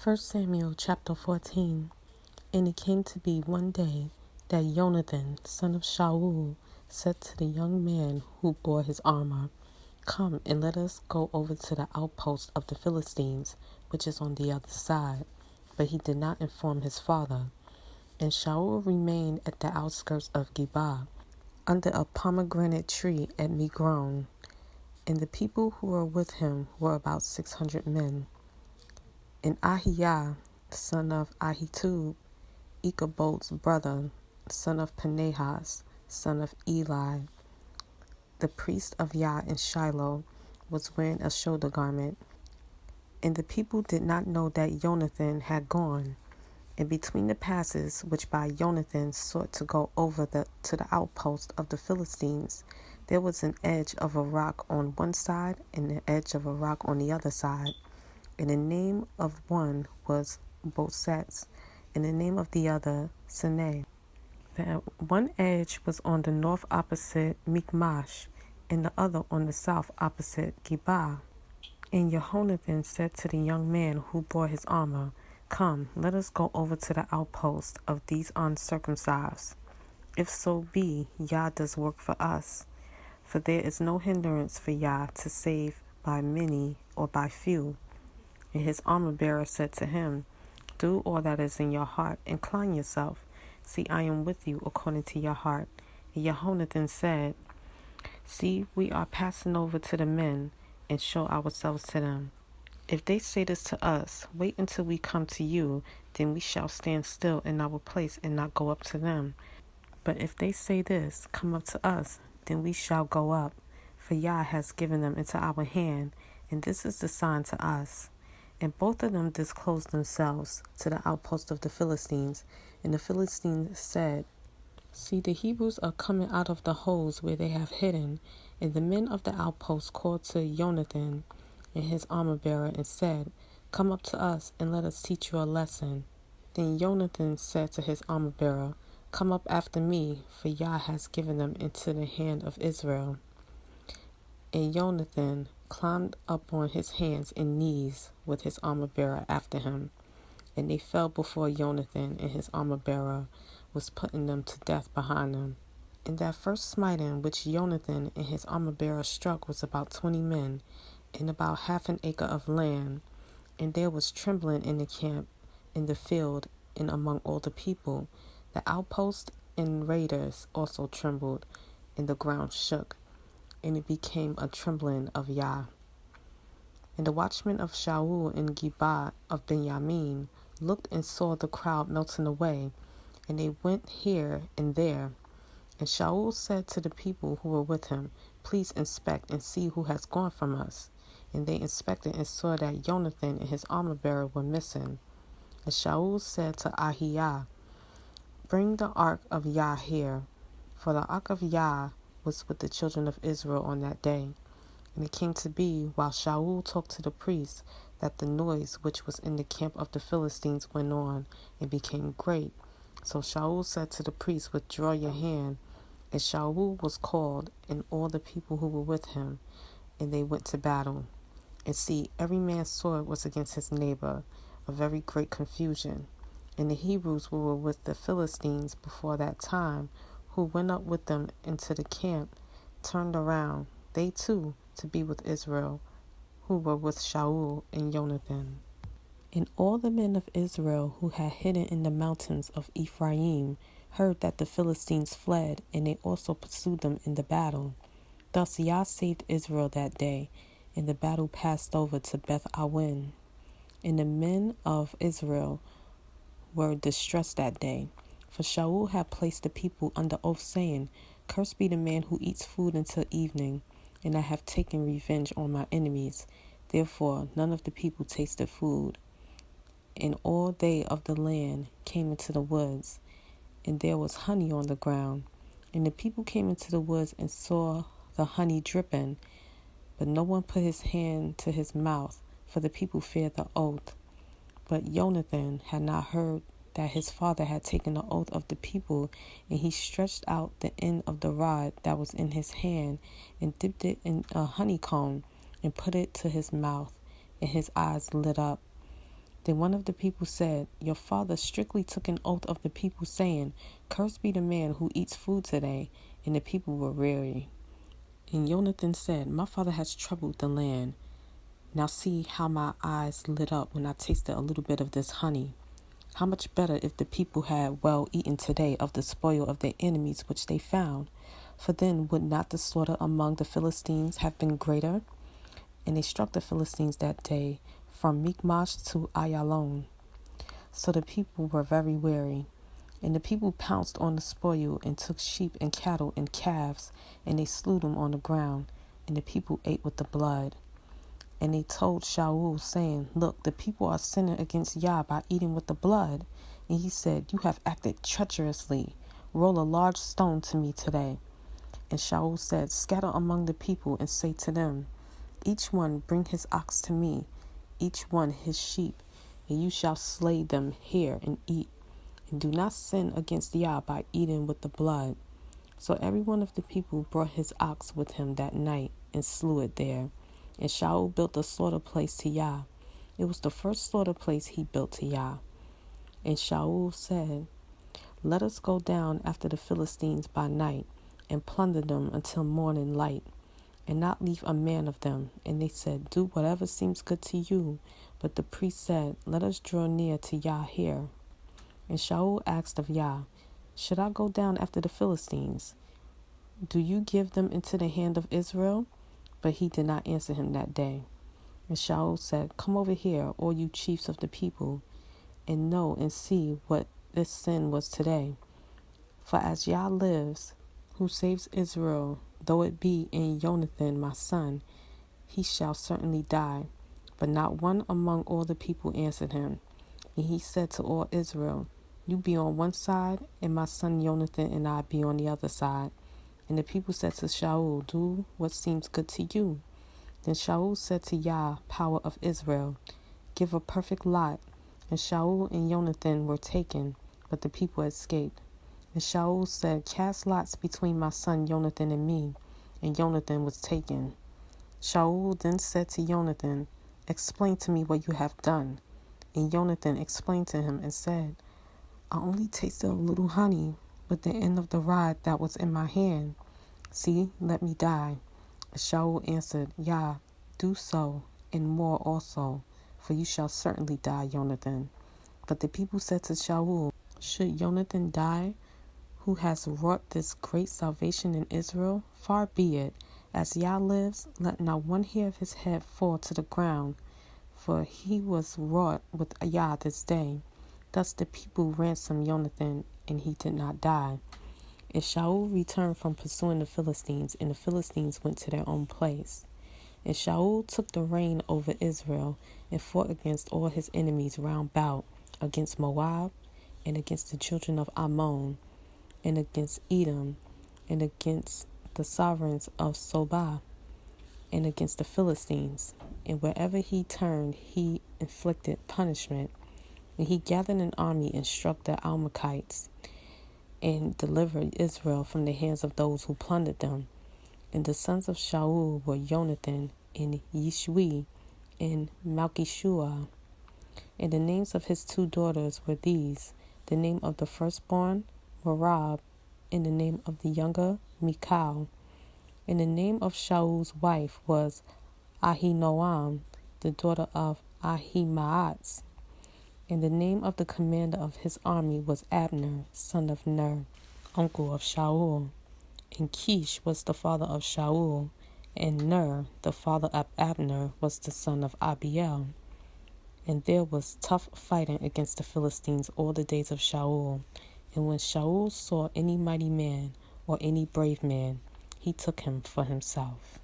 1 Samuel chapter 14. And it came to be one day that Jonathan, son of Shaul, said to the young man who bore his armor, "Come and let us go over to the outpost of the Philistines, which is on the other side." But he did not inform his father. And Shaul remained at the outskirts of Gibeah, under a pomegranate tree at Migron. And the people who were with him were about 600 men. And Ahiah, son of Ahitub, Ichabod's brother, son of Phinehas, son of Eli, the priest of Yah in Shiloh, was wearing a shoulder garment. And the people did not know that Jonathan had gone. And between the passes which by Jonathan sought to go over to the outpost of the Philistines, there was an edge of a rock on one side and an edge of a rock on the other side. And the name of one was Bosets, and the name of the other Seneh. The one edge was on the north opposite Michmash, and the other on the south opposite Gibeah. And Jehonathan said to the young man who bore his armor, "Come, let us go over to the outpost of these uncircumcised. If so be Yah does work for us. For there is no hindrance for Yah to save by many or by few." And his armor-bearer said to him, "Do all that is in your heart, incline yourself. See, I am with you according to your heart." And Jehonathan said, "See, we are passing over to the men, and show ourselves to them. If they say this to us, 'Wait until we come to you,' then we shall stand still in our place and not go up to them. But if they say this, 'Come up to us,' then we shall go up, for Yah has given them into our hand, and this is the sign to us." And both of them disclosed themselves to the outpost of the Philistines. And the Philistines said, "See, the Hebrews are coming out of the holes where they have hidden." And the men of the outpost called to Jonathan and his armor-bearer and said, "Come up to us, and let us teach you a lesson." Then Jonathan said to his armor-bearer, "Come up after me, for Yah has given them into the hand of Israel." And Jonathan climbed up on his hands and knees with his armor-bearer after him. And they fell before Jonathan, and his armor-bearer was putting them to death behind them. And that first smiting which Jonathan and his armor-bearer struck was about 20 men, and about half an acre of land. And there was trembling in the camp, in the field, and among all the people. The outposts and raiders also trembled, and the ground shook, and it became a trembling of Yah. And the watchmen of Shaul in Gibeah of Benjamin looked and saw the crowd melting away, and they went here and there. And Shaul said to the people who were with him, "Please inspect and see who has gone from us." And they inspected and saw that Jonathan and his armor-bearer were missing. And Shaul said to Ahiah, "Bring the ark of Yah here." For the ark of Yah was with the children of Israel on that day. And it came to be, while Shaul talked to the priests, that the noise which was in the camp of the Philistines went on and became great. So Shaul said to the priests, "Withdraw your hand." And Shaul was called, and all the people who were with him, and they went to battle. And see, every man's sword was against his neighbor, a very great confusion. And the Hebrews who were with the Philistines before that time, who went up with them into the camp, turned around, they too, to be with Israel, who were with Shaul and Jonathan. And all the men of Israel who had hidden in the mountains of Ephraim heard that the Philistines fled, and they also pursued them in the battle. Thus Yah saved Israel that day, and the battle passed over to Beth Awen. And the men of Israel were distressed that day, for Shaul had placed the people under oath, saying, "Cursed be the man who eats food until evening, and I have taken revenge on my enemies." Therefore none of the people tasted food. And all they of the land came into the woods, and there was honey on the ground. And the people came into the woods and saw the honey dripping, but no one put his hand to his mouth, for the people feared the oath. But Jonathan had not heard that his father had taken the oath of the people, and he stretched out the end of the rod that was in his hand, and dipped it in a honeycomb, and put it to his mouth, and his eyes lit up. Then one of the people said, Your father strictly took an oath of the people, saying, Cursed be the man who eats food today. And the people were weary. And Jonathan said, My father has troubled the land. Now see how my eyes lit up when I tasted a little bit of this honey. How much better if the people had well eaten today of the spoil of their enemies which they found. For then would not the slaughter among the Philistines have been greater? And they struck the Philistines that day from Michmash to Ayalon. So the people were very weary. And the people pounced on the spoil and took sheep and cattle and calves, and they slew them on the ground, and the people ate with the blood. And they told Shaul, saying, Look, the people are sinning against Yah by eating with the blood. And he said, You have acted treacherously. Roll a large stone to me today. And Shaul said, Scatter among the people and say to them, Each one bring his ox to me, each one his sheep, and you shall slay them here and eat. And do not sin against Yah by eating with the blood. So every one of the people brought his ox with him that night and slew it there. And Shaul built a slaughter place to Yah. It was the first slaughter place he built to Yah. And Shaul said, Let us go down after the Philistines by night, and plunder them until morning light, and not leave a man of them. And they said, Do whatever seems good to you. But the priest said, Let us draw near to Yah here. And Shaul asked of Yah, Should I go down after the Philistines? Do you give them into the hand of Israel? But he did not answer him that day. And Shaul said, Come over here, all you chiefs of the people, and know and see what this sin was today. For as Yah lives, who saves Israel, though it be in Jonathan my son, he shall certainly die. But not one among all the people answered him. And he said to all Israel, You be on one side, and my son Jonathan and I be on the other side. And the people said to Shaul, Do what seems good to you. Then Shaul said to Yah, power of Israel, Give a perfect lot. And Shaul and Jonathan were taken, but the people escaped. And Shaul said, Cast lots between my son Jonathan and me. And Jonathan was taken. Shaul then said to Jonathan, Explain to me what you have done. And Jonathan explained to him and said, I only tasted a little honey with the end of the rod that was in my hand. See, let me die. And Shaul answered, Yah, do so, and more also, for you shall certainly die, Jonathan. But the people said to Shaul, Should Jonathan die, who has wrought this great salvation in Israel? Far be it. As Yah lives, let not one hair of his head fall to the ground, for he was wrought with Yah this day. Thus the people ransomed Jonathan, and he did not die. And Shaul returned from pursuing the Philistines, and the Philistines went to their own place. And Shaul took the reign over Israel, and fought against all his enemies round about, against Moab, and against the children of Ammon, and against Edom, and against the sovereigns of Sobah, and against the Philistines. And wherever he turned, he inflicted punishment. And he gathered an army and struck the Amalekites, and delivered Israel from the hands of those who plundered them. And the sons of Shaul were Jonathan, and Yishwi, and Malchishua. And the names of his two daughters were these: the name of the firstborn, Merab, and the name of the younger, Michal. And the name of Shaul's wife was Ahinoam, the daughter of Ahimaaz. And the name of the commander of his army was Abner, son of Ner, uncle of Shaul. And Kish was the father of Shaul, and Ner, the father of Abner, was the son of Abiel. And there was tough fighting against the Philistines all the days of Shaul. And when Shaul saw any mighty man or any brave man, he took him for himself.